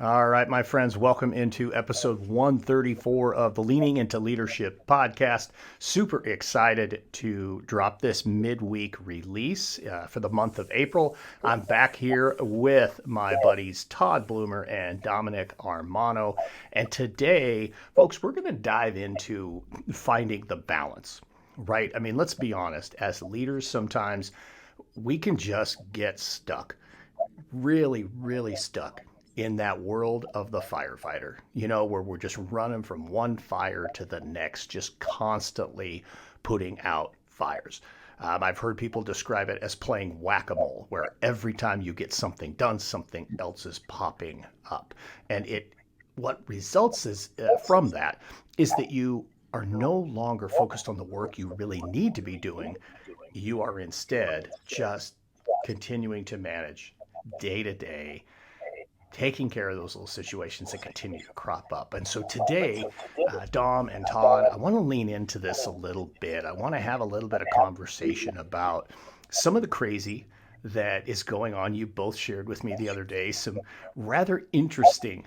All right, my friends, welcome into episode 134 of the Leaning into Leadership podcast. Super excited to drop this midweek release for the month of April. I'm back here with my buddies Todd Bloomer and Dominic Armano. And today, folks, we're going to dive into finding the balance, right? I mean, let's be honest, as leaders, sometimes we can just get stuck, really stuck in that world of the firefighter, where we're just running from one fire to the next, just constantly putting out fires. I've heard people describe it as playing whack-a-mole, where every time you get something done, something else is popping up. And what results from that is that you are no longer focused on the work you really need to be doing. You are instead just continuing to manage day to day, taking care of those little situations that continue to crop up. And so today, Dom and Todd, I want to lean into this a little bit. I want to have a little bit of conversation about some of the crazy that is going on. You both shared with me the other day some rather interesting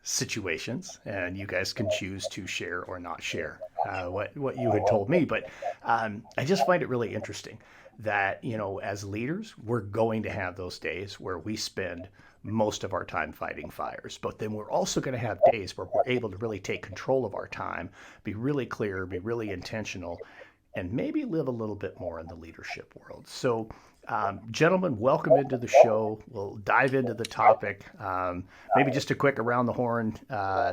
situations, and you guys can choose to share or not share what you had told me. But I just find it really interesting that, as leaders, we're going to have those days where we spend most of our time fighting fires, but then we're also going to have days where we're able to really take control of our time, be really clear, be really intentional, and maybe live a little bit more in the leadership world. So, gentlemen, welcome into the show. We'll dive into the topic. Maybe just a quick around the horn.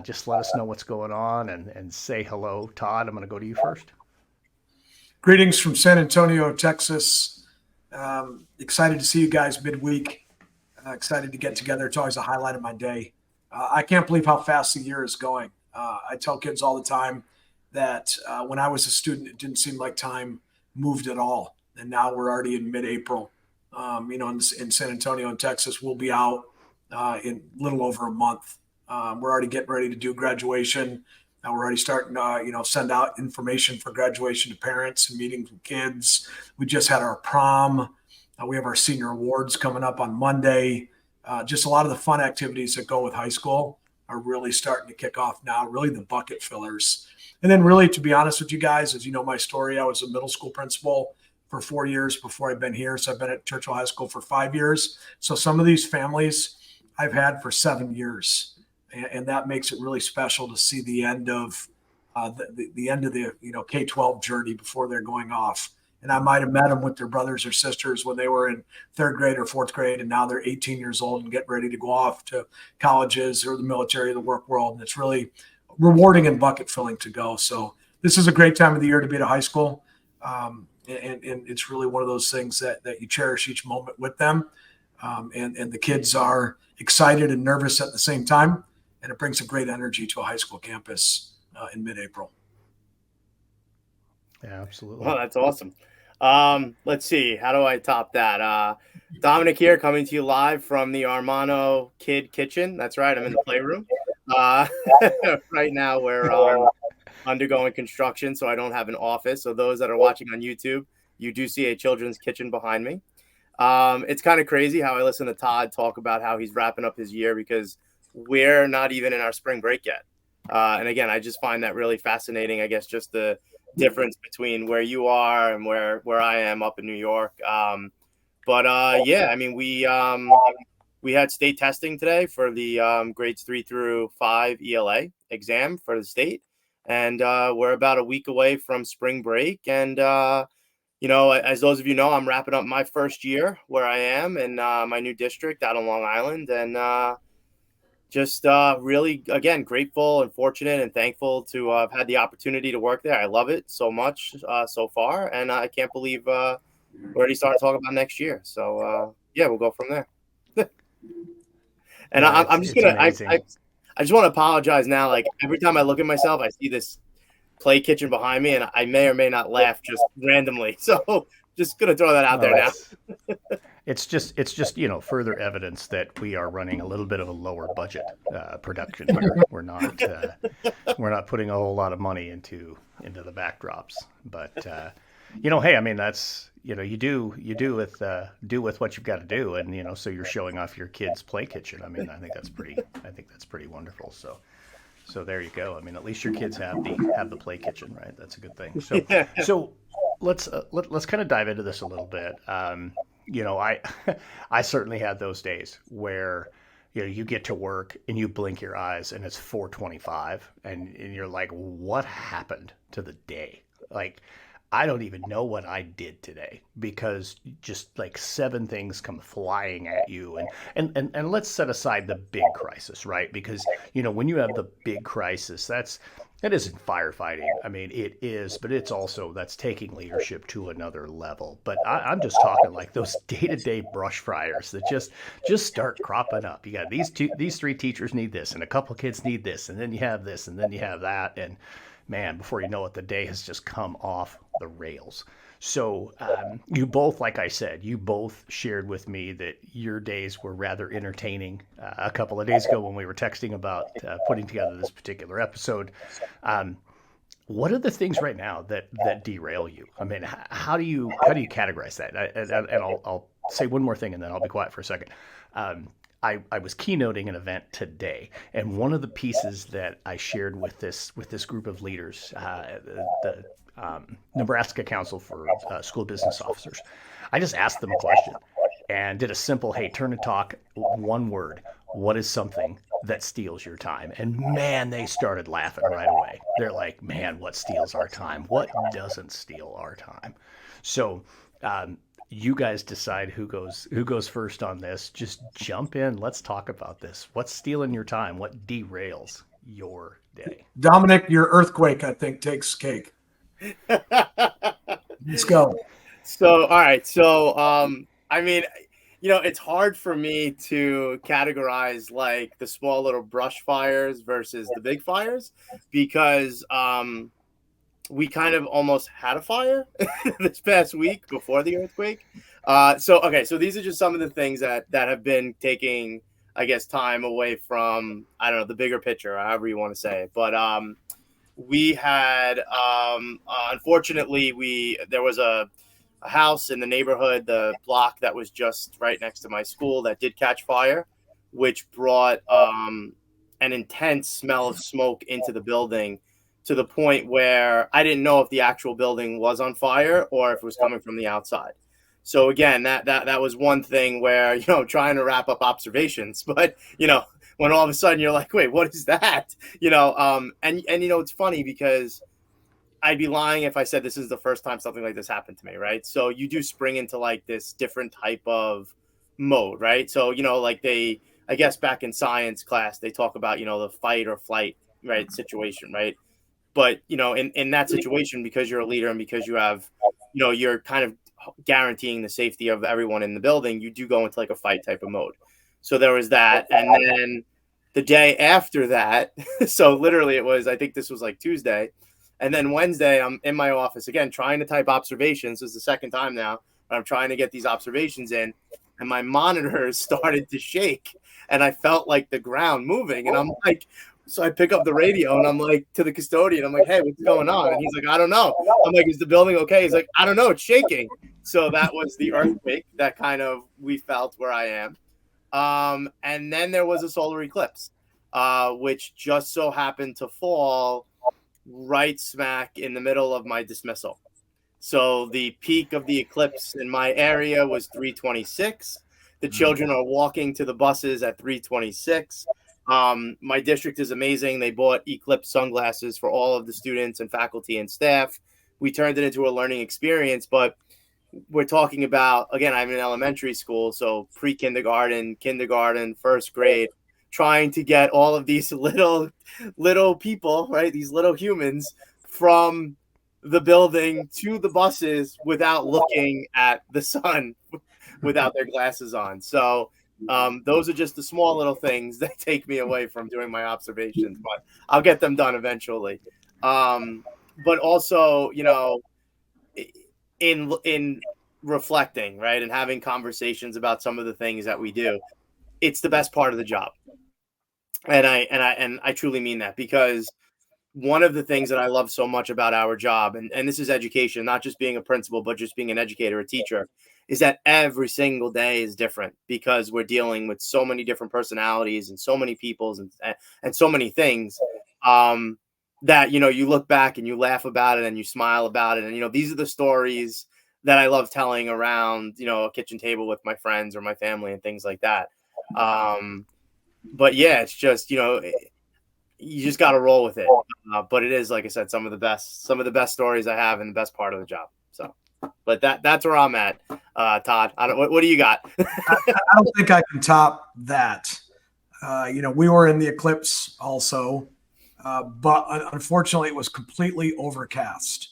Just let us know what's going on and say hello. Todd, I'm going to go to you first. Greetings from San Antonio, Texas. Excited to see you guys midweek. Excited to get together. It's always a highlight of my day. I can't believe how fast the year is going. I tell kids all the time that when I was a student, it didn't seem like time moved at all. And now we're already in mid-April. In San Antonio and Texas, we'll be out in a little over a month. We're already getting ready to do graduation. We're already starting to, send out information for graduation to parents and meetings with kids. We just had our prom. We have our senior awards coming up on Monday. Just a lot of the fun activities that go with high school are really starting to kick off now, really the bucket fillers. And then really, to be honest with you guys, as you know my story, I was a middle school principal for 4 years before I've been here. So I've been at Churchill High School for 5 years. So some of these families I've had for 7 years. And that makes it really special to see the end of the end of the K-12 journey before they're going off. And I might have met them with their brothers or sisters when they were in third grade or fourth grade, and now they're 18 years old and getting ready to go off to colleges or the military or the work world. And it's really rewarding and bucket filling to go. So this is a great time of the year to be at a high school. And it's really one of those things that you cherish each moment with them. And the kids are excited and nervous at the same time. And it brings a great energy to a high school campus in mid-April. Yeah, absolutely. Well, that's awesome. Let's see. How do I top that? Dominic here, coming to you live from the Armano Kid Kitchen. That's right. I'm in the playroom. Right now we're undergoing construction, so I don't have an office. So those that are watching on YouTube, you do see a children's kitchen behind me. It's kind of crazy how I listen to Todd talk about how he's wrapping up his year because we're not even in our spring break yet. And again, I just find that really fascinating. I guess just the difference between where you are and where I am up in New York. Yeah, I mean, we had state testing today for the grades 3 through 5 ELA exam for the state. And we're about a week away from spring break. And, as those of you know, I'm wrapping up my first year where I am in my new district out on Long Island. And just really, again, grateful and fortunate and thankful to have had the opportunity to work there. I love it so much so far. And I can't believe we're already starting to talk about next year. So, yeah, we'll go from there. And Yeah, I'm just going to, I just want to apologize now. Like every time I look at myself, I see this play kitchen behind me and I may or may not laugh just randomly. So just going to throw that out there now. It's just further evidence that we are running a little bit of a lower budget production here. We're not putting a whole lot of money into the backdrops, but hey, I mean, that's, you do with what you've got to do. And, so you're showing off your kids' play kitchen. I mean, I think that's pretty wonderful. So there you go. I mean, at least your kids have the play kitchen, right? That's a good thing. So, Yeah. so let's kind of dive into this a little bit. I I certainly had those days where you get to work and you blink your eyes and it's 4:25 and you're like, what happened to the day? Like, I don't even know what I did today because just like seven things come flying at you. And let's set aside the big crisis, right? Because, when you have the big crisis, that isn't firefighting. I mean, it is, but it's also that's taking leadership to another level. But I'm just talking like those day-to-day brush fires that just start cropping up. You got these three teachers need this, and a couple kids need this, and then you have this, and then you have that, and man, before you know it, the day has just come off the rails. So you both, like I said, you both shared with me that your days were rather entertaining a couple of days ago when we were texting about putting together this particular episode. What are the things right now that derail you? I mean, how do you categorize that? And I'll say one more thing, and then I'll be quiet for a second. I was keynoting an event today, and one of the pieces that I shared with this group of leaders, the Nebraska Council for School Business Officers, I just asked them a question and did a simple, hey, turn and talk, one word. What is something that steals your time? And man, they started laughing right away. They're like, man, what steals our time? What doesn't steal our time? So you guys decide who goes first on this. Just jump in. Let's talk about this. What's stealing your time? What derails your day? Dominic, your earthquake, I think, takes cake. Let's go. So, all right. So, I mean, it's hard for me to categorize like the small little brush fires versus the big fires because we kind of almost had a fire this past week before the earthquake. So these are just some of the things that have been taking, I guess, time away from, I don't know, the bigger picture, or however you want to say it. But we had, unfortunately, there was a house in the neighborhood, the block that was just right next to my school that did catch fire, which brought an intense smell of smoke into the building to the point where I didn't know if the actual building was on fire or if it was coming from the outside. So again, that was one thing where, trying to wrap up observations, but, when all of a sudden you're like, wait, what is that? And it's funny because I'd be lying if I said this is the first time something like this happened to me, right? So you do spring into like this different type of mode, right? So, I guess back in science class, they talk about, the fight or flight, right, situation, right? But, in that situation, because you're a leader and because you have, you're kind of guaranteeing the safety of everyone in the building, you do go into like a fight type of mode. So there was that. And then the day after that, so literally I think this was like Tuesday. And then Wednesday, I'm in my office again, trying to type observations. This is the second time now. I'm trying to get these observations in. And my monitors started to shake. And I felt like the ground moving. And I'm like, so I pick up the radio and I'm like to the custodian, I'm like, hey, what's going on? And he's like, I don't know. I'm like, is the building okay? He's like, I don't know. It's shaking. So that was the earthquake that kind of we felt where I am. And then there was a solar eclipse, which just so happened to fall right smack in the middle of my dismissal. So the peak of the eclipse in my area was 3:26. The children are walking to the buses at 3:26. My district is amazing. They bought eclipse sunglasses for all of the students and faculty and staff. We turned it into a learning experience, but we're talking about, again, I'm in elementary school, so pre-kindergarten, kindergarten, first grade, trying to get all of these little people, right, these little humans from the building to the buses without looking at the sun, without their glasses on. So those are just the small little things that take me away from doing my observations, but I'll get them done eventually. But also, in reflecting, right, and having conversations about some of the things that we do, it's the best part of the job. And I truly mean that, because one of the things that I love so much about our job, and this is education, not just being a principal, but just being an educator, a teacher, is that every single day is different because we're dealing with so many different personalities and so many peoples and so many things, that, you look back and you laugh about it and you smile about it. And, these are the stories that I love telling around, a kitchen table with my friends or my family and things like that. But yeah, it's just, you just got to roll with it. But it is, like I said, some of the best stories I have and the best part of the job. So, but that's where I'm at. Todd, what do you got? I don't think I can top that. We were in the eclipse also, but unfortunately it was completely overcast.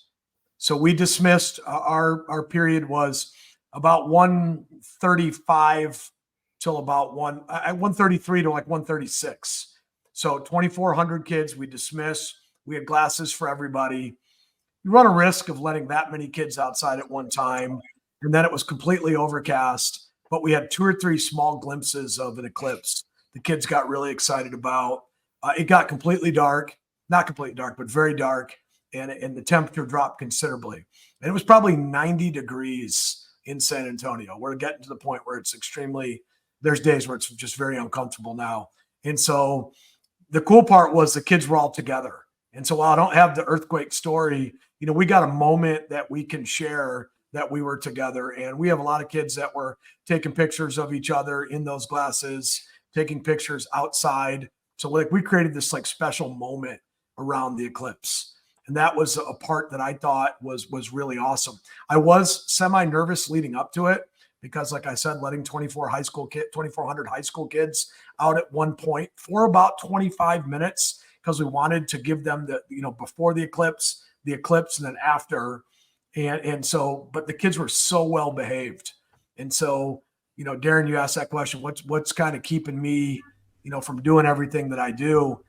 So we dismissed. Our period was about 1:35 till about 1:33 to like 1:36. So 2,400 kids we dismiss. We had glasses for everybody. You run a risk of letting that many kids outside at one time. And then it was completely overcast, but we had 2 or 3 small glimpses of an eclipse the kids got really excited about. It got completely dark, not completely dark, but very dark. And the temperature dropped considerably. And it was probably 90 degrees in San Antonio. We're getting to the point where there's days where it's just very uncomfortable now. And so the cool part was the kids were all together. And so while I don't have the earthquake story, we got a moment that we can share that we were together. And we have a lot of kids that were taking pictures of each other in those glasses, taking pictures outside. So we created this special moment around the eclipse. And that was a part that I thought was really awesome. I was semi-nervous leading up to it because, like I said, letting 2,400 high school kids out at one point for about 25 minutes because we wanted to give them before the eclipse, and then after. And so, but the kids were so well behaved. And so, Darrin, you asked that question, what's kind of keeping me, from doing everything that I do?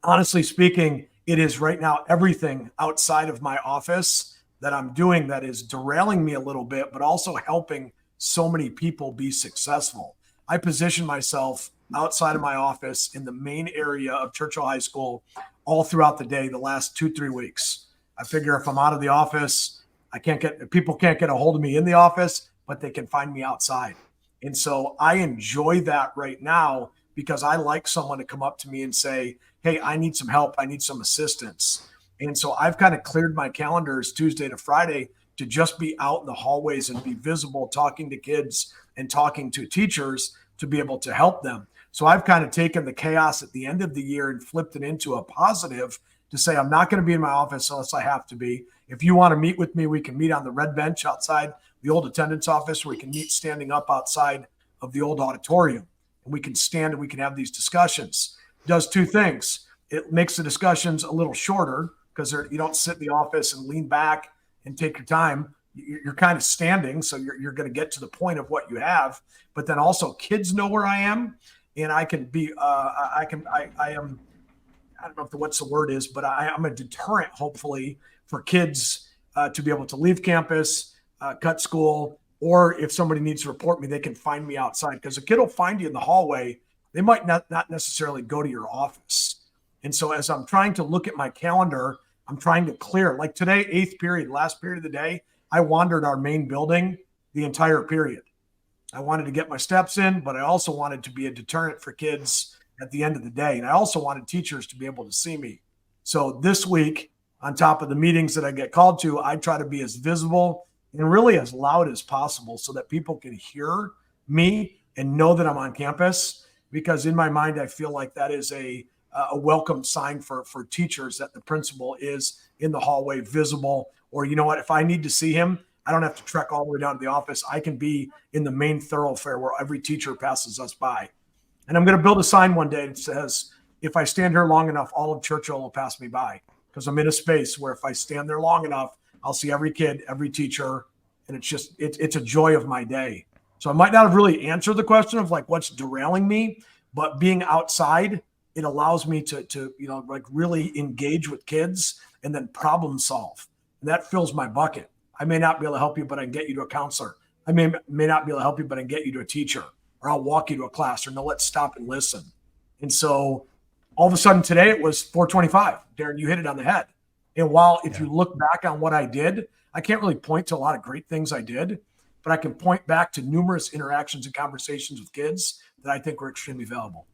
Honestly speaking, it is right now everything outside of my office that I'm doing that is derailing me a little bit, but also helping so many people be successful. I position myself outside of my office in the main area of Churchill High School all throughout the day, the last 2-3 weeks. I figure if I'm out of the office, people can't get a hold of me in the office, but they can find me outside. And so I enjoy that right now because I like someone to come up to me and say, hey, I need some help. I need some assistance. And so I've kind of cleared my calendars Tuesday to Friday to just be out in the hallways and be visible, talking to kids and talking to teachers to be able to help them. So I've kind of taken the chaos at the end of the year and flipped it into a positive to say, I'm not going to be in my office unless I have to be. If you want to meet with me, we can meet on the red bench outside the old attendance office, where we can meet standing up outside of the old auditorium. And we can stand and we can have these discussions. It does 2 things. It makes the discussions a little shorter because you don't sit in the office and lean back and take your time. You're kind of standing, so you're going to get to the point of what you have. But then also kids know where I am, and I can be, I am, I don't know if what's the word is, but I'm a deterrent, hopefully, for kids to be able to leave campus, cut school, or if somebody needs to report me, they can find me outside. Because a kid will find you in the hallway. They might not necessarily go to your office. And so as I'm trying to look at my calendar, I'm trying to clear. Like today, 8th period, last period of the day, I wandered our main building the entire period. I wanted to get my steps in, but I also wanted to be a deterrent for kids at the end of the day. And I also wanted teachers to be able to see me. So this week, on top of the meetings that I get called to, I try to be as visible and really as loud as possible so that people can hear me and know that I'm on campus. Because in my mind, I feel like that is a welcome sign for teachers that the principal is in the hallway visible. Or you know what, if I need to see him, I don't have to trek all the way down to the office. I can be in the main thoroughfare where every teacher passes us by. And I'm going to build a sign one day that says, if I stand here long enough, all of Churchill will pass me by. Because I'm in a space where if I stand there long enough, I'll see every kid, every teacher. And it's a joy of my day. So I might not have really answered the question of what's derailing me, but being outside, it allows me to really engage with kids and then problem solve. And that fills my bucket. I may not be able to help you, but I can get you to a counselor. I may not be able to help you, but I can get you to a teacher, or I'll walk you to a class, or no, let's stop and listen. And so All of a sudden today it was 425. Darrin, you hit it on the head. And while if you look back on what I did, I can't really point to a lot of great things I did, but I can point back to numerous interactions and conversations with kids that I think were extremely valuable.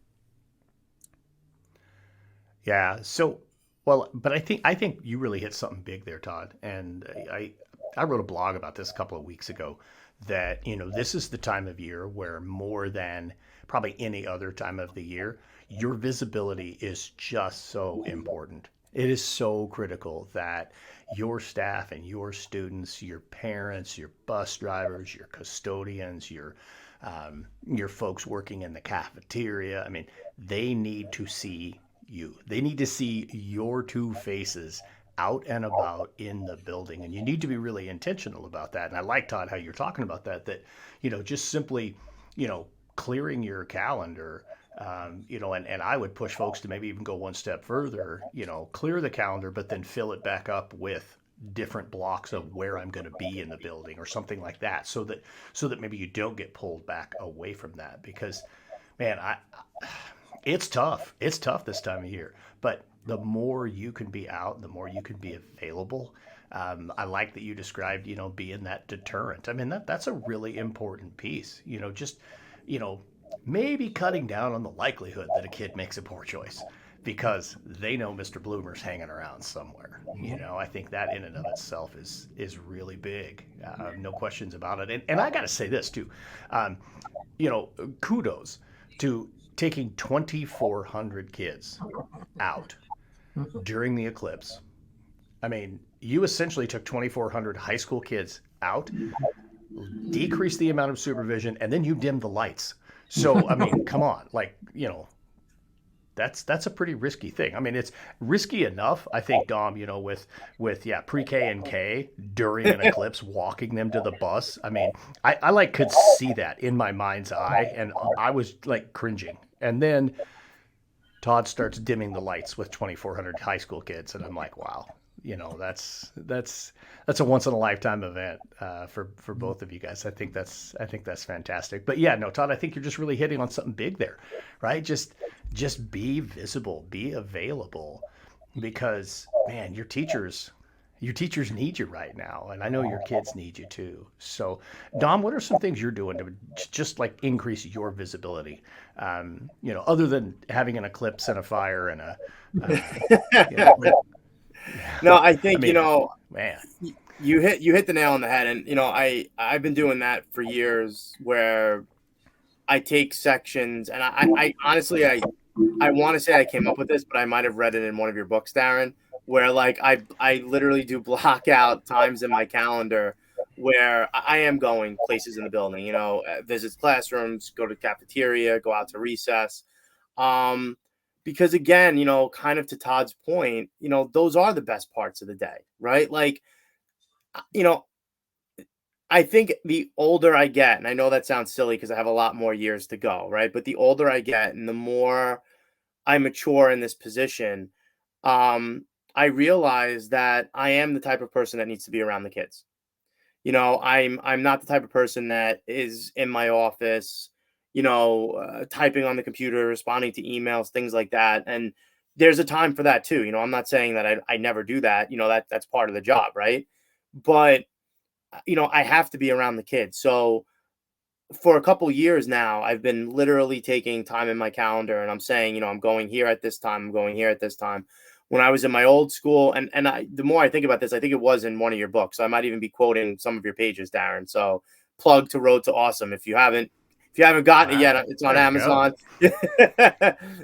Yeah. So, well, but I think you really hit something big there, Todd. And I wrote a blog about this a couple of weeks ago that, this is the time of year where more than probably any other time of the year, your visibility is just so important. It is so critical that your staff and your students, your parents, your bus drivers, your custodians, your folks working in the cafeteria, I mean, they need to see you. They need to see your two faces out and about in the building. And you need to be really intentional about that. And I like, Todd, how you're talking about that, just simply, clearing your calendar, and I would push folks to maybe even go one step further, clear the calendar, but then fill it back up with different blocks of where I'm going to be in the building or something like that. So that maybe you don't get pulled back away from that, because man, it's tough. It's tough this time of year, but the more you can be out, the more you can be available. I like that you described, being that deterrent. I mean, that's a really important piece, maybe cutting down on the likelihood that a kid makes a poor choice because they know Mr. Bloomer's hanging around somewhere. I think that in and of itself is really big. No questions about it. And I got to say this too, kudos to taking 2,400 kids out during the eclipse. I mean, you essentially took 2,400 high school kids out, decreased the amount of supervision, and then you dimmed the lights. So, I mean, come on, that's a pretty risky thing. I mean, it's risky enough, I think, Dom, with pre-K and K during an eclipse, walking them to the bus. I mean, I could see that in my mind's eye, and I was cringing. And then Todd starts dimming the lights with 2,400 high school kids, and I'm like, wow, that's a once in a lifetime event for both of you guys. I think that's fantastic. But yeah, no, Todd, I think you're just really hitting on something big there, right? Just be visible, be available, because man, your teachers need you right now, and I know your kids need you too. So, Dom, what are some things you're doing to just increase your visibility? Other than having an eclipse and a fire and a. No, I think, man, you hit the nail on the head. And, I've been doing that for years, where I take sections, and I honestly, I want to say I came up with this, but I might've read it in one of your books, Darrin, where I literally do block out times in my calendar where I am going places in the building, visits classrooms, go to cafeteria, go out to recess. Because again, kind of to Todd's point, those are the best parts of the day, right? I think the older I get, and I know that sounds silly because I have a lot more years to go, right? But the older I get and the more I mature in this position, I realize that I am the type of person that needs to be around the kids. I'm not the type of person that is in my office, typing on the computer, responding to emails, things like that. And there's a time for that too. I'm not saying that I never do that. That's part of the job, right? But I have to be around the kids. So for a couple years now, I've been literally taking time in my calendar, and I'm saying, I'm going here at this time. I'm going here at this time. When I was in my old school, and the more I think about this, I think it was in one of your books. So I might even be quoting some of your pages, Darrin. So plug to Road to Awesome. If you haven't gotten it yet, it's on Amazon.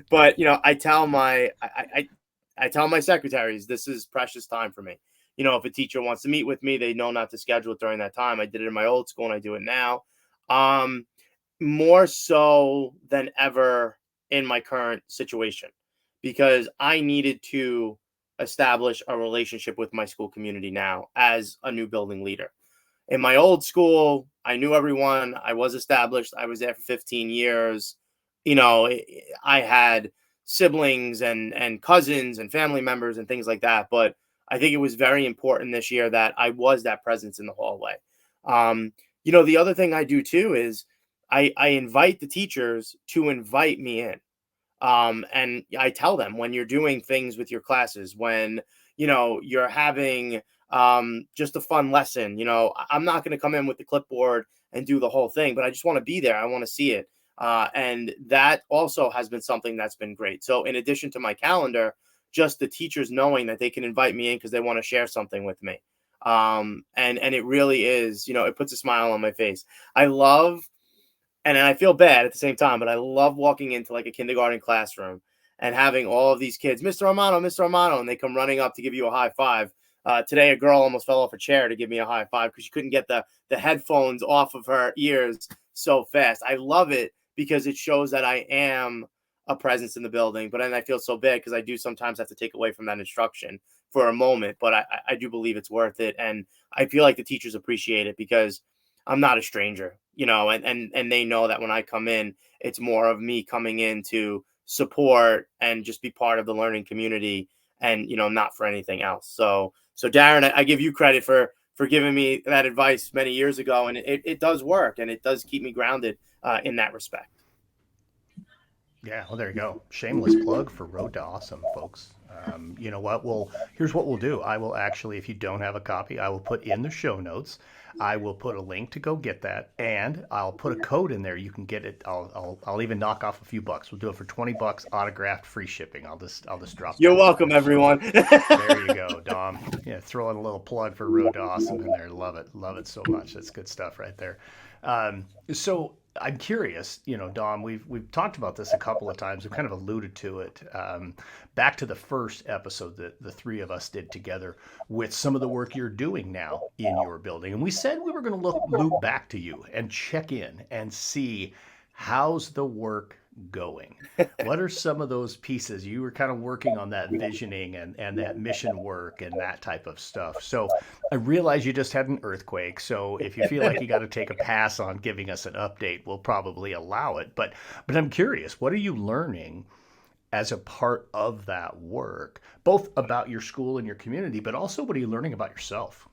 But I tell my secretaries, this is precious time for me. If a teacher wants to meet with me, they know not to schedule it during that time. I did it in my old school, and I do it now. More so than ever in my current situation, because I needed to establish a relationship with my school community now as a new building leader. In my old school, I knew everyone. I was established. I was there for 15 years. I had siblings and cousins and family members and things like that. But I think it was very important this year that I was that presence in the hallway. The other thing I do too is I invite the teachers to invite me in. And I tell them when you're doing things with your classes, when, you're having just a fun lesson, I'm not going to come in with the clipboard and do the whole thing, but I just want to be there. I want to see it. And that also has been something that's been great. So in addition to my calendar, just the teachers knowing that they can invite me in because they want to share something with me. And it really is, it puts a smile on my face. I love, and I feel bad at the same time, but I love walking into like a kindergarten classroom and having all of these kids, Mr. Armano, and they come running up to give you a high five. Today, a girl almost fell off a chair to give me a high five because she couldn't get the headphones off of her ears so fast. I love it because it shows that I am a presence in the building, but then I feel so bad because I do sometimes have to take away from that instruction for a moment, but I do believe it's worth it. And I feel like the teachers appreciate it because I'm not a stranger, and they know that when I come in, it's more of me coming in to support and just be part of the learning community and, not for anything else. So Darrin, I give you credit for giving me that advice many years ago. And it does work, and it does keep me grounded in that respect. Yeah, well, there you go. Shameless plug for Road to Awesome, folks. You know what? Well, here's what we'll do. I will actually, if you don't have a copy, I will put in the show notes. I will put a link to go get that, and I'll put a code in there. You can get it. I'll even knock off a few bucks. We'll do it for $20, autographed, free shipping. I'll just drop. You're welcome, everyone. There you go, Dom. Yeah, throw in a little plug for Road to Awesome in there. Love it so much. That's good stuff right there. So I'm curious, Dom, we've talked about this a couple of times. We've kind of alluded to it. Back to the first episode that the three of us did together with some of the work you're doing now in your building. And we said we were going to loop back to you and check in and see how's the work going. What are some of those pieces? You were kind of working on that visioning and that mission work and that type of stuff. So I realize you just had an earthquake. So if you feel like you got to take a pass on giving us an update, we'll probably allow it. But I'm curious, what are you learning as a part of that work, both about your school and your community, but also what are you learning about yourself?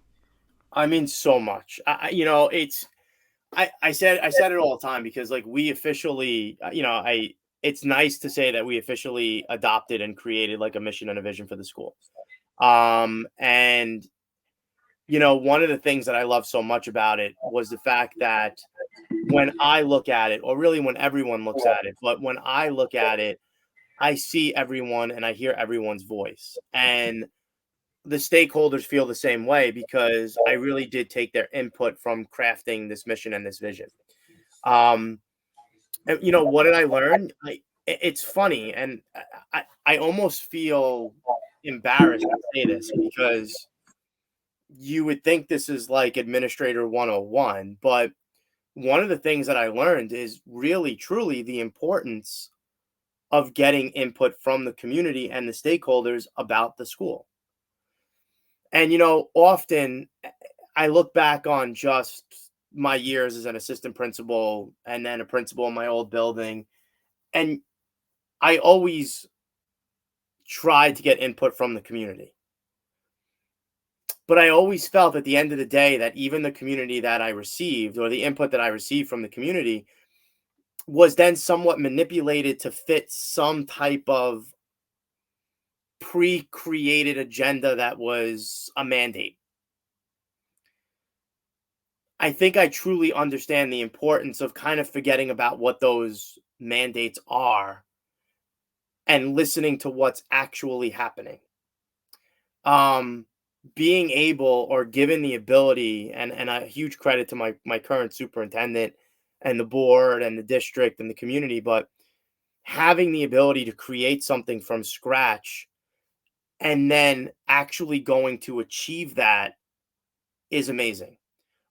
I mean, so much. I said it all the time because like we officially, it's nice to say that we officially adopted and created like a mission and a vision for the school. And one of the things that I love so much about it was the fact that when I look at it, or really when everyone looks at it, but when I look at it, I see everyone and I hear everyone's voice. And the stakeholders feel the same way because I really did take their input from crafting this mission and this vision. And, what did I learn? It's funny. And I almost feel embarrassed to say this because you would think this is like Administrator 101. But one of the things that I learned is really, truly the importance of getting input from the community and the stakeholders about the school. And, often I look back on just my years as an assistant principal and then a principal in my old building. And I always tried to get input from the community. But I always felt at the end of the day that even the community that I received or the input that I received from the community was then somewhat manipulated to fit some type of pre-created agenda that was a mandate. I think I truly understand the importance of kind of forgetting about what those mandates are and listening to what's actually happening. Being able or given the ability, and a huge credit to my current superintendent and the board and the district and the community, but having the ability to create something from scratch and then actually going to achieve that is amazing.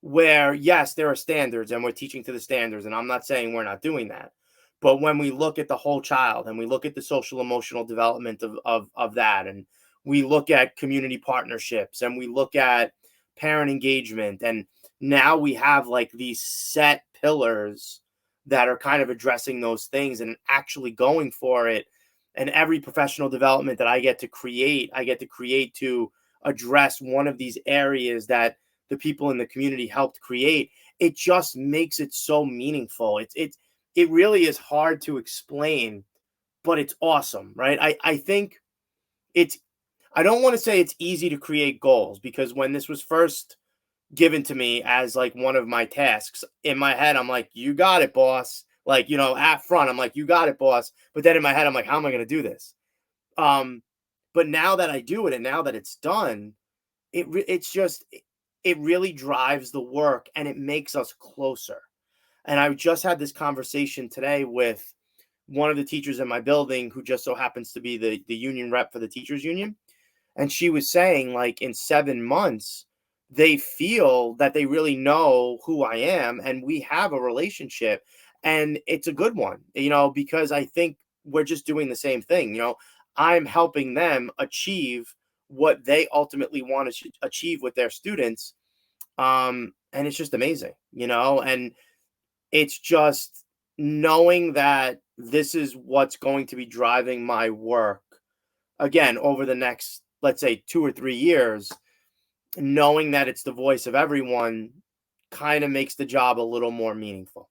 Where, yes, there are standards and we're teaching to the standards, and I'm not saying we're not doing that. But when we look at the whole child and we look at the social emotional development of that, and we look at community partnerships and we look at parent engagement, and now we have like these set pillars that are kind of addressing those things and actually going for it. And every professional development that I get to create to address one of these areas that the people in the community helped create. It just makes it so meaningful. It really is hard to explain but it's awesome, right? I think I don't want to say it's easy to create goals, because when this was first given to me as like one of my tasks, in my head, I'm like, you got it, boss. Like, at front, I'm like, you got it, boss. But then in my head, I'm like, how am I going to do this? But now that I do it, and now that it's done, it really drives the work, and it makes us closer. And I just had this conversation today with one of the teachers in my building, who just so happens to be the union rep for the teachers union. And she was saying, like, in 7 months, they feel that they really know who I am, and we have a relationship, and it's a good one, because I think we're just doing the same thing. I'm helping them achieve what they ultimately want to achieve with their students. And it's just amazing, and it's just knowing that this is what's going to be driving my work again over the next, let's say, 2 or 3 years. Knowing that it's the voice of everyone kind of makes the job a little more meaningful.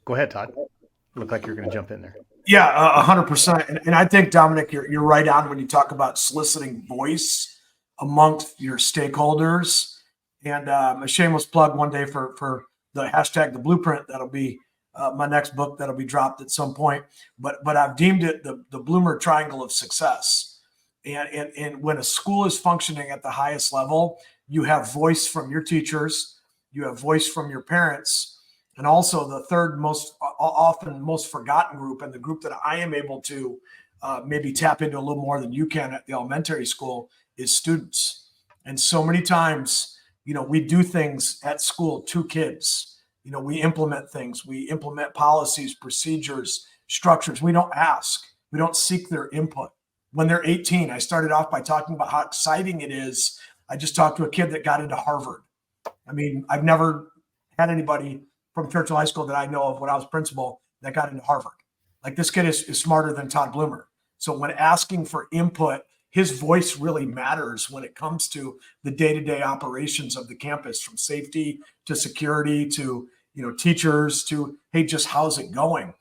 Go ahead, Todd. Look like you're going to jump in there. Yeah, 100%. And I think, Dominic, you're right on when you talk about soliciting voice amongst your stakeholders. And a shameless plug one day for the hashtag, the blueprint. That'll be my next book that'll be dropped at some point. But I've deemed it the Bloomer triangle of success. And when a school is functioning at the highest level, you have voice from your teachers, you have voice from your parents, and also the third often most forgotten group, and the group that I am able to maybe tap into a little more than you can at the elementary school, is students. And so many times, we do things at school to kids. We implement things, we implement policies, procedures, structures. We don't ask, we don't seek their input. When they're 18, I started off by talking about how exciting it is. I just talked to a kid that got into Harvard. I mean, I've never had anybody from Churchill High School that I know of when I was principal that got into Harvard. Like, this kid is smarter than Todd Bloomer. So when asking for input, his voice really matters when it comes to the day-to-day operations of the campus, from safety to security to, teachers to, hey, just how's it going?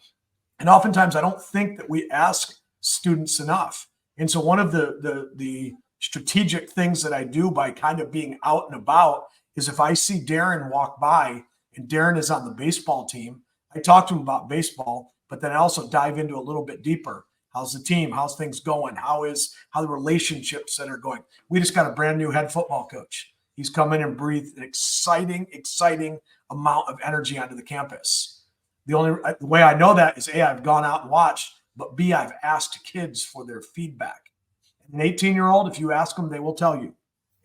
And oftentimes I don't think that we ask students enough. And so one of the strategic things that I do by kind of being out and about is, if I see Darrin walk by, and Darrin is on the baseball team, I talk to him about baseball, but then I also dive into a little bit deeper. How's the team? How's things going? How the relationships that are going? We just got a brand new head football coach. He's come in and breathed an exciting amount of energy onto the campus. The way I know that is, A, I've gone out and watched, but B, I've asked kids for their feedback. An 18-year-old, if you ask them, they will tell you.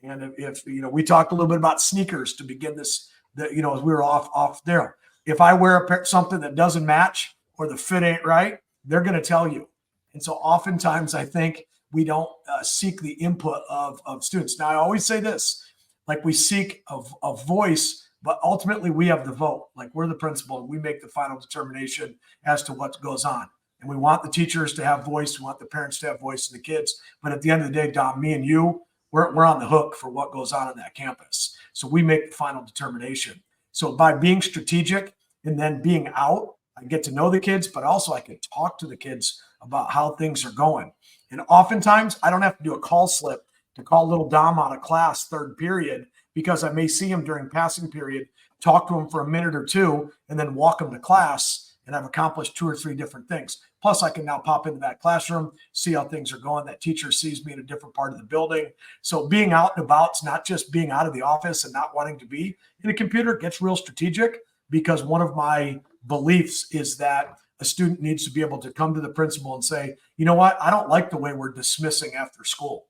And if we talked a little bit about sneakers to begin this, as we were off there. If I wear something that doesn't match or the fit ain't right, they're going to tell you. And so oftentimes I think we don't seek the input of students. Now, I always say this, like, we seek a voice, but ultimately we have the vote. Like, we're the principal, and we make the final determination as to what goes on. And we want the teachers to have voice. We want the parents to have voice, and the kids. But at the end of the day, Dom, me and you, we're on the hook for what goes on that campus. So we make the final determination. So by being strategic and then being out, I get to know the kids, but also I can talk to the kids about how things are going. And oftentimes I don't have to do a call slip to call little Dom out of class third period, because I may see him during passing period, talk to him for a minute or two, and then walk him to class, and I've accomplished 2 or 3 different things. Plus, I can now pop into that classroom, see how things are going. That teacher sees me in a different part of the building. So being out and about is not just being out of the office and not wanting to be in a computer. It gets real strategic, because one of my beliefs is that a student needs to be able to come to the principal and say, you know what, I don't like the way we're dismissing after school.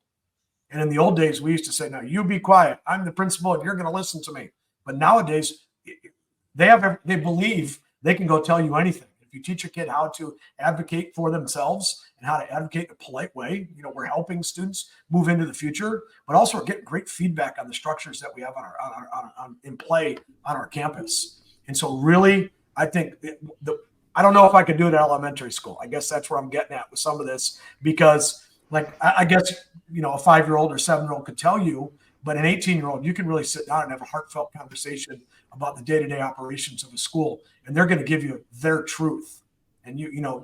And in the old days, we used to say, no, you be quiet. I'm the principal and you're going to listen to me. But nowadays, they believe they can go tell you anything. If you teach a kid how to advocate for themselves and how to advocate in a polite way, we're helping students move into the future, but also we're getting great feedback on the structures that we have in play on our campus. And so really, I think I don't know if I could do it at elementary school. I guess that's where I'm getting at with some of this, because, like, I guess, a 5-year-old or 7-year-old could tell you, But an 18-year-old, you can really sit down and have a heartfelt conversation about the day-to-day operations of a school, and they're going to give you their truth. And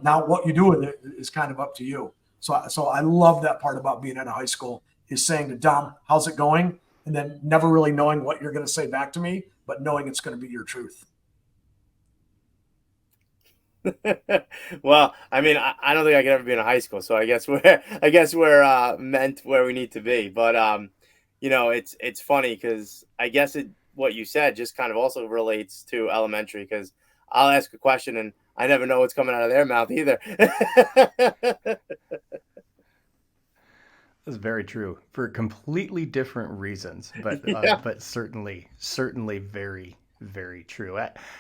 now what you do with it is kind of up to you. So I love that part about being at a high school, is saying to Dom, how's it going? And then never really knowing what you're going to say back to me, but knowing it's going to be your truth. Well, I mean, I don't think I could ever be in a high school, so I guess we're meant where we need to be. But it's funny because I guess what you said just kind of also relates to elementary, because I'll ask a question and I never know what's coming out of their mouth either. That's very true for completely different reasons, but but certainly very very true.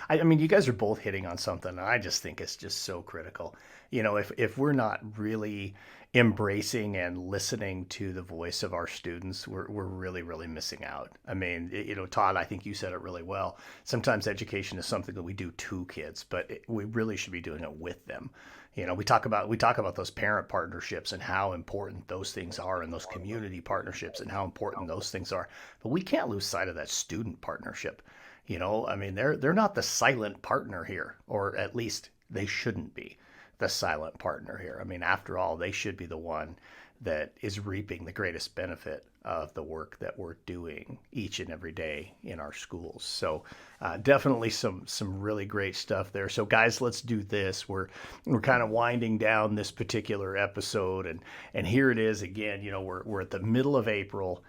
I mean, you guys are both hitting on something, and I just think it's just so critical. If we're not really embracing and listening to the voice of our students, we're really missing out. I mean, Todd, I think you said it really well. Sometimes education is something that we do to kids, but we really should be doing it with them. We talk about those parent partnerships and how important those things are, and those community partnerships and how important those things are. But we can't lose sight of that student partnership. I mean, they're not the silent partner here, or at least they shouldn't be the silent partner here. I mean, after all, they should be the one that is reaping the greatest benefit of the work that we're doing each and every day in our schools. So definitely some really great stuff there. So guys, let's do this. We're kind of winding down this particular episode, and here it is again. We're at the middle of April.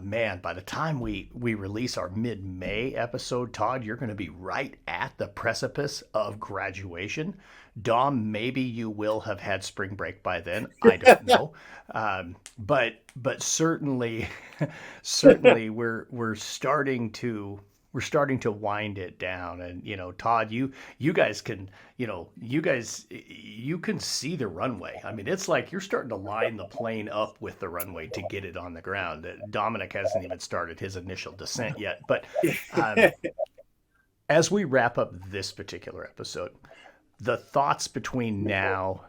Man, by the time we release our mid-May episode, Todd, you're going to be right at the precipice of graduation. Dom, maybe you will have had spring break by then. I don't know. But certainly we're starting to wind it down. And Todd, you guys can you can see the runway. I mean, it's like you're starting to line the plane up with the runway to get it on the ground. Dominic hasn't even started his initial descent yet. But as we wrap up this particular episode, the thoughts between now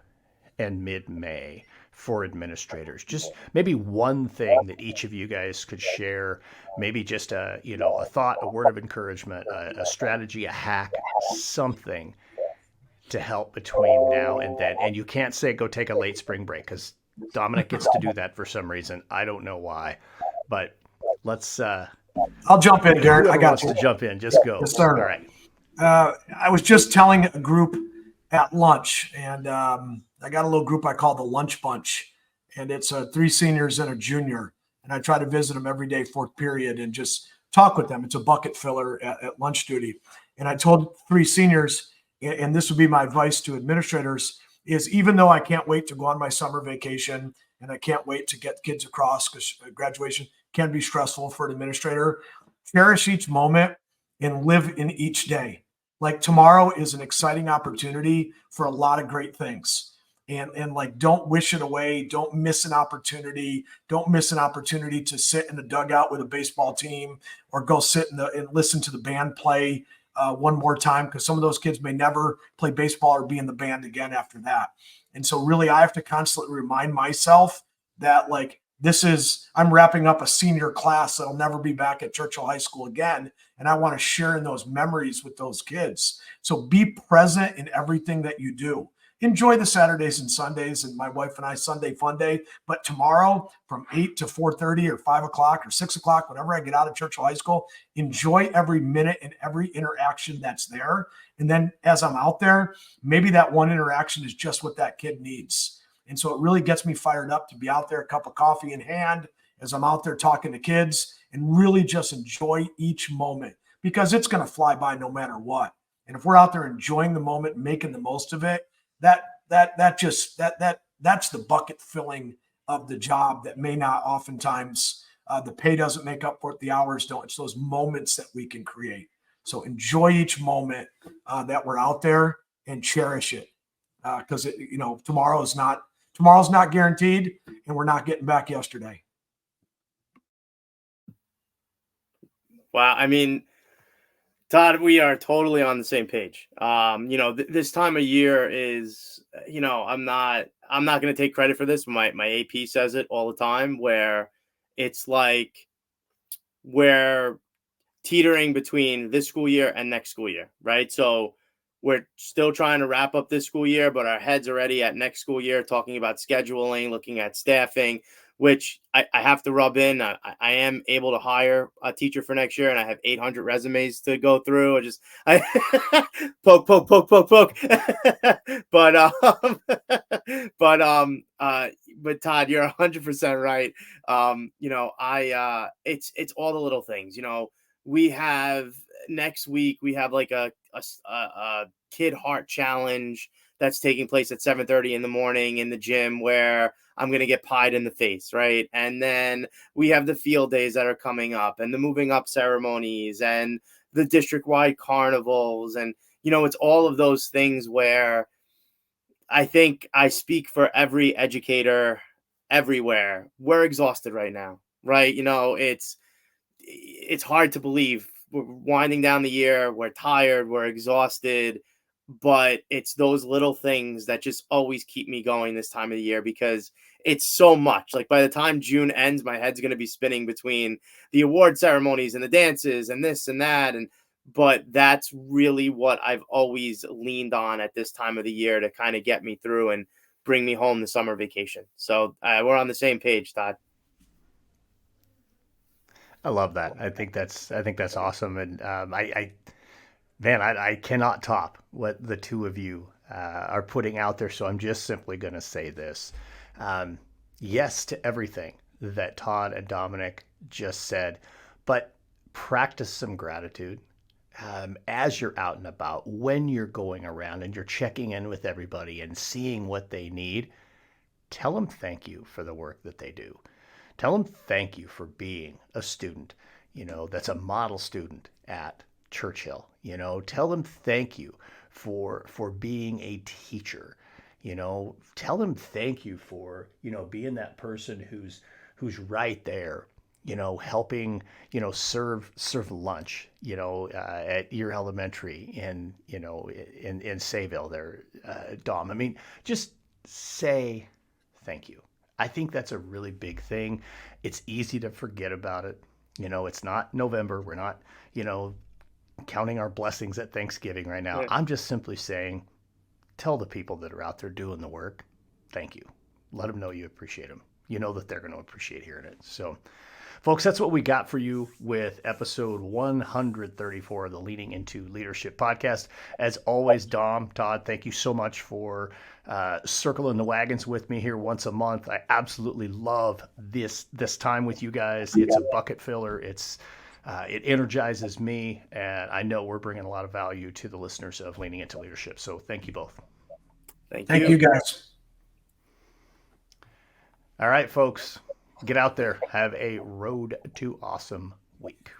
and mid-May for administrators, just maybe one thing that each of you guys could share, maybe just a thought, a word of encouragement, a strategy, a hack, something to help between now and then. And you can't say go take a late spring break, because Dominic gets to do that for some reason. I don't know why, but let's I'll jump in, Darrin. I got you to jump in. Just go. Yes, sir. All right. I was just telling a group at lunch, and I got a little group I call the Lunch Bunch, and it's 3 seniors and a junior, and I try to visit them every day, fourth period, and just talk with them. It's a bucket filler at lunch duty. And I told 3 seniors, and this would be my advice to administrators, is even though I can't wait to go on my summer vacation and I can't wait to get kids across, because graduation can be stressful for an administrator, cherish each moment and live in each day. Like, tomorrow is an exciting opportunity for a lot of great things. And like, don't wish it away. Don't miss an opportunity. Don't miss an opportunity to sit in the dugout with a baseball team, or go sit and listen to the band play one more time, because some of those kids may never play baseball or be in the band again after that. And so really, I have to constantly remind myself that, like, I'm wrapping up a senior class that'll never be back at Churchill High School again. And I want to share in those memories with those kids. So be present in everything that you do. Enjoy the Saturdays and Sundays, and my wife and I Sunday fun day. But tomorrow from 8 to 4:30 or 5 o'clock or 6 o'clock, whenever I get out of Churchill High School, enjoy every minute and every interaction that's there. And then as I'm out there, maybe that one interaction is just what that kid needs. And so it really gets me fired up to be out there, a cup of coffee in hand, as I'm out there talking to kids, and really just enjoy each moment, because it's going to fly by no matter what. And if we're out there enjoying the moment, making the most of it, that's the bucket filling of the job that may not oftentimes, the pay doesn't make up for it, the hours don't. It's those moments that we can create. So enjoy each moment that we're out there, and cherish it, because tomorrow's not guaranteed, and we're not getting back yesterday. Wow. I mean, Todd, we are totally on the same page. This time of year is, I'm not going to take credit for this. My AP says it all the time, where it's like we're teetering between this school year and next school year, right? So we're still trying to wrap up this school year, but our head's already at next school year, talking about scheduling, looking at staffing, which I have to rub in. I am able to hire a teacher for next year, and I have 800 resumes to go through. I poke, poke, poke, poke, poke. but but Todd, you're 100% right. It's all the little things. We have next week. We have like a kid heart challenge that's taking place at 7:30 in the morning in the gym, where I'm going to get pied in the face, right? And then we have the field days that are coming up, and the moving up ceremonies, and the district-wide carnivals. And, it's all of those things where I think I speak for every educator everywhere. We're exhausted right now, right? It's hard to believe. We're winding down the year. We're tired. We're exhausted. But it's those little things that just always keep me going this time of the year, because it's so much. Like, by the time June ends, my head's going to be spinning between the award ceremonies and the dances and this and that. But that's really what I've always leaned on at this time of the year to kind of get me through and bring me home the summer vacation. So we're on the same page, Todd. I love that. I think that's awesome. And I cannot top what the two of you are putting out there. So I'm just simply going to say this. Yes to everything that Todd and Dominic just said, but practice some gratitude as you're out and about, when you're going around and you're checking in with everybody and seeing what they need. Tell them thank you for the work that they do. Tell them thank you for being a student, that's a model student at Churchill. Tell them thank you for being a teacher. Tell them thank you for, being that person who's right there, helping, serve lunch, at your elementary in Sayville there, Dom. I mean, just say thank you. I think that's a really big thing. It's easy to forget about it. It's not November. We're not, counting our blessings at Thanksgiving right now. Yeah. I'm just simply saying, tell the people that are out there doing the work, thank you. Let them know you appreciate them. You know that they're going to appreciate hearing it. So, folks, that's what we got for you with episode 134 of the Leaning Into Leadership podcast. As always, Dom, Todd, thank you so much for circling the wagons with me here once a month. I absolutely love this time with you guys. It's a bucket filler. It energizes me, and I know we're bringing a lot of value to the listeners of Leaning Into Leadership. So thank you both. Thank you, guys. All right, folks, get out there. Have a road to awesome week.